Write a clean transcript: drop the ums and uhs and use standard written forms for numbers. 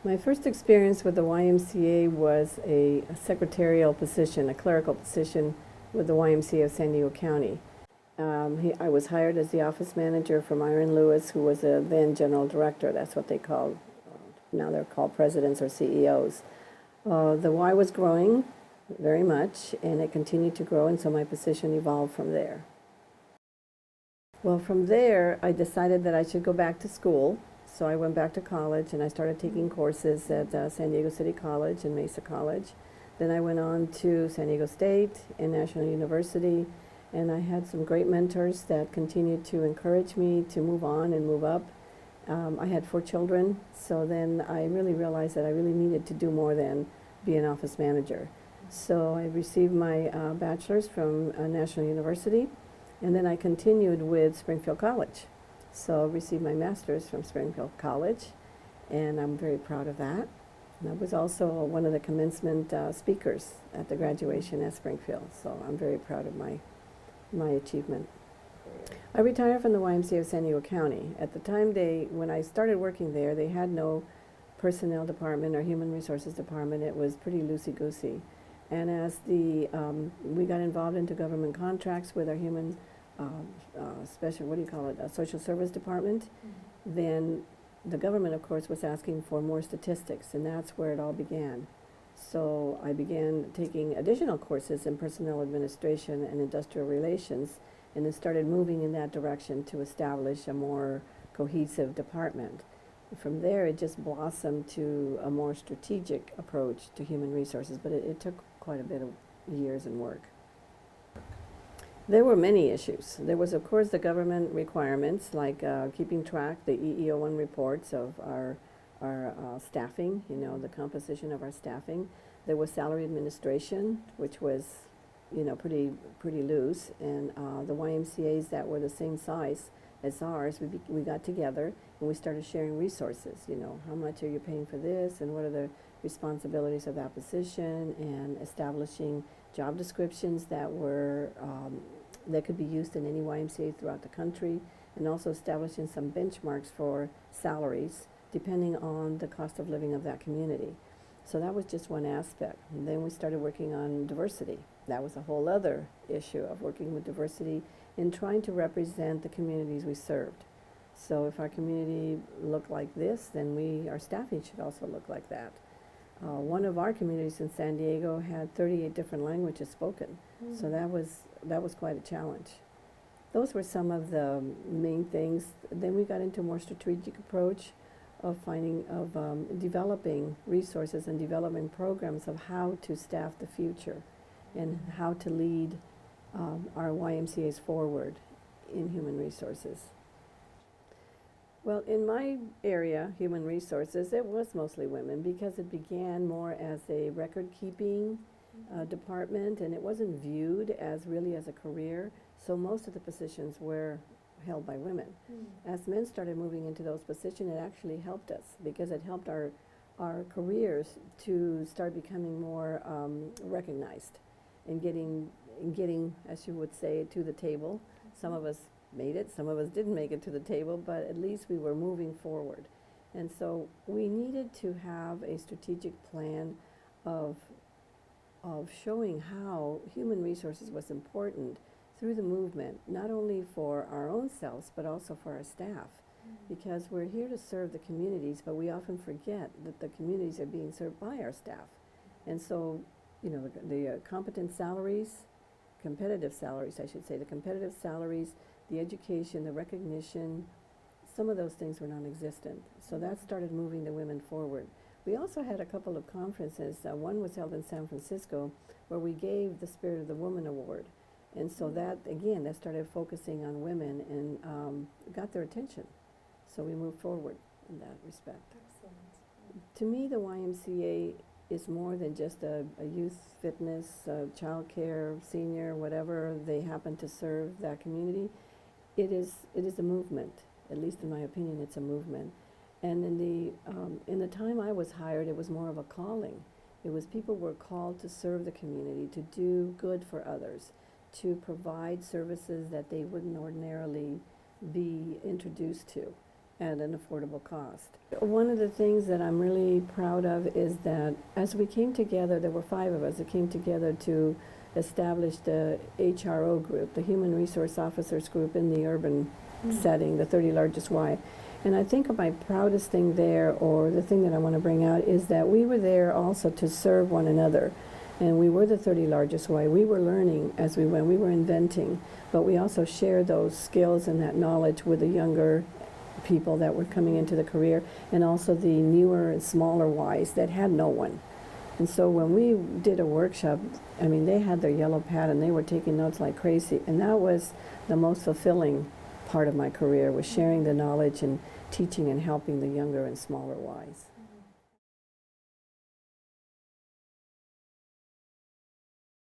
My first experience with the YMCA was a secretarial position, a clerical position with the YMCA of San Diego County. I was hired as the office manager for Myron Lewis, who was a then general director. That's what they called. Now they're called presidents or CEOs. The Y was growing very much, and it continued to grow, and so my position evolved from there. Well, from there, I decided that I should go back to school. So I went back to college and I started taking courses at San Diego City College and Mesa College. Then I went on to San Diego State and National University, and I had some great mentors that continued to encourage me to move on and move up. I had 4 children, so then I really realized that I really needed to do more than be an office manager. So I received my bachelor's from National University, and then I continued with Springfield College. So I received my master's from Springfield College, and I'm very proud of that. And I was also one of the commencement speakers at the graduation at Springfield, so I'm very proud of my achievement. I retired from the YMCA of San Diego County. At the time when I started working there, they had no personnel department or human resources department. It was pretty loosey-goosey. And as we got involved into government contracts with our human social service department, then the government, of course, was asking for more statistics, and that's where it all began. So I began taking additional courses in personnel administration and industrial relations, and then started moving in that direction to establish a more cohesive department. From there, it just blossomed to a more strategic approach to human resources, but it took quite a bit of years and work. There were many issues. There was, of course, the government requirements, like keeping track, the EEO1 reports of our staffing, the composition of our staffing. There was salary administration, which was, pretty loose, and the YMCA's that were the same size as ours, we got together and we started sharing resources. How much are you paying for this, and what are the responsibilities of that position, and establishing job descriptions that were that could be used in any YMCA throughout the country, and also establishing some benchmarks for salaries depending on the cost of living of that community. So that was just one aspect. And then we started working on diversity. That was a whole other issue of working with diversity and trying to represent the communities we served. So if our community looked like this, then our staffing should also look like that. One of our communities in San Diego had 38 different languages spoken, so that was quite a challenge. Those were some of the main things. Then we got into a more strategic approach of developing resources and developing programs of how to staff the future and how to lead our YMCA's forward in human resources. Well, in my area, human resources, it was mostly women because it began more as a record-keeping department, and it wasn't viewed as really as a career, so most of the positions were held by women. As men started moving into those positions, it actually helped us because it helped our careers to start becoming more recognized and getting, as you would say, to the table. Some of us made it, some of us didn't make it to the table, but at least we were moving forward. And so we needed to have a strategic plan of showing how human resources was important through the movement, not only for our own selves, but also for our staff. Because we're here to serve the communities, but we often forget that the communities are being served by our staff. And so, the competent salaries, competitive salaries, I should say, the competitive salaries, the education, the recognition, some of those things were non-existent. So that started moving the women forward. We also had a couple of conferences. One was held in San Francisco where we gave the Spirit of the Woman Award. And so that, again, that started focusing on women and got their attention. So we moved forward in that respect. Excellent. To me, the YMCA is more than just a youth fitness, child care, senior, whatever they happen to serve that community. It is a movement. At least in my opinion, it's a movement. And in the time I was hired, it was more of a calling. It was people were called to serve the community, to do good for others, to provide services that they wouldn't ordinarily be introduced to. at an affordable cost. One of the things that I'm really proud of is that as we came together, there were 5 of us that came together to establish the HRO group, the Human Resource Officers group in the urban setting, the 30 largest Y. And I think my proudest thing there, or the thing that I want to bring out, is that we were there also to serve one another. And we were the 30 largest Y. We were learning as we went. We were inventing. But we also shared those skills and that knowledge with the younger people that were coming into the career, and also the newer and smaller Ys that had no one. And so when we did a workshop, I mean, they had their yellow pad and they were taking notes like crazy. And that was the most fulfilling part of my career, was sharing the knowledge and teaching and helping the younger and smaller Ys.